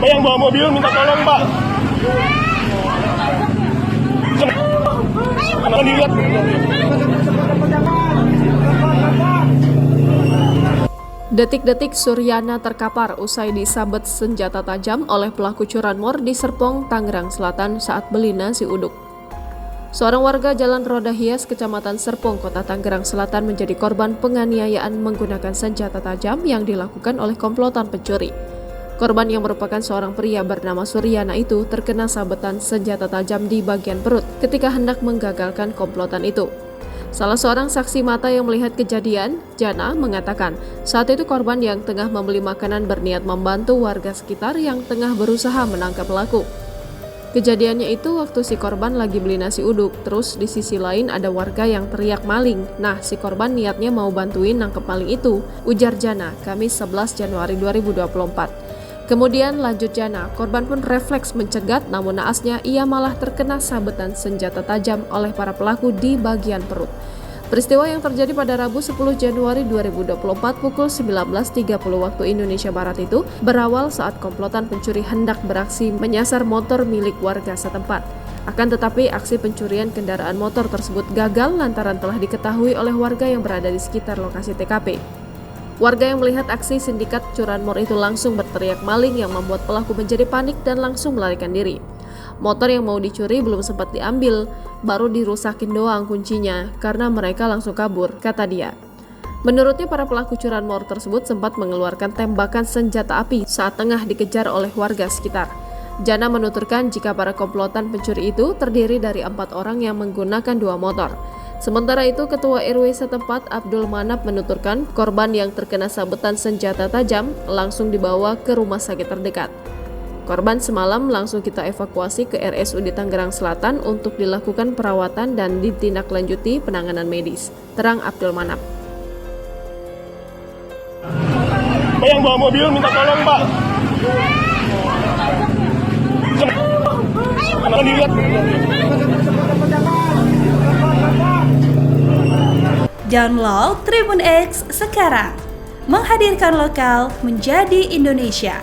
Yang bawa mobil minta tolong, Pak. Kenapa dilihat? Detik-detik Suryana terkapar usai disabet senjata tajam oleh pelaku curanmor di Serpong, Tangerang Selatan saat beli nasi uduk. Seorang warga Jalan Roda Hias, Kecamatan Serpong, Kota Tangerang Selatan menjadi korban penganiayaan menggunakan senjata tajam yang dilakukan oleh komplotan pencuri. Korban yang merupakan seorang pria bernama Suryana itu terkena sabetan senjata tajam di bagian perut ketika hendak menggagalkan komplotan itu. Salah seorang saksi mata yang melihat kejadian, Jana, mengatakan saat itu korban yang tengah membeli makanan berniat membantu warga sekitar yang tengah berusaha menangkap pelaku. Kejadiannya itu waktu si korban lagi beli nasi uduk, terus di sisi lain ada warga yang teriak maling. Nah, si korban niatnya mau bantuin nangkep maling itu, ujar Jana, Kamis 11 Januari 2024. Kemudian lanjut Jana, korban pun refleks mencegat, namun naasnya ia malah terkena sabetan senjata tajam oleh para pelaku di bagian perut. Peristiwa yang terjadi pada Rabu 10 Januari 2024 pukul 19.30 waktu Indonesia Barat itu berawal saat komplotan pencuri hendak beraksi menyasar motor milik warga setempat. Akan tetapi aksi pencurian kendaraan motor tersebut gagal lantaran telah diketahui oleh warga yang berada di sekitar lokasi TKP. Warga yang melihat aksi sindikat curanmor itu langsung berteriak maling yang membuat pelaku menjadi panik dan langsung melarikan diri. Motor yang mau dicuri belum sempat diambil, baru dirusakin doang kuncinya karena mereka langsung kabur, kata dia. Menurutnya para pelaku curanmor tersebut sempat mengeluarkan tembakan senjata api saat tengah dikejar oleh warga sekitar. Jana menuturkan jika para komplotan pencuri itu terdiri dari 4 orang yang menggunakan 2 motor. Sementara itu, Ketua RW setempat Abdul Manap menuturkan korban yang terkena sabetan senjata tajam langsung dibawa ke rumah sakit terdekat. Korban semalam langsung kita evakuasi ke RSUD Tangerang Selatan untuk dilakukan perawatan dan ditindaklanjuti penanganan medis, terang Abdul Manap. Yang bawa mobil minta tolong, Pak. Kenapa dilihat? Download Tribun X sekarang, menghadirkan lokal menjadi Indonesia.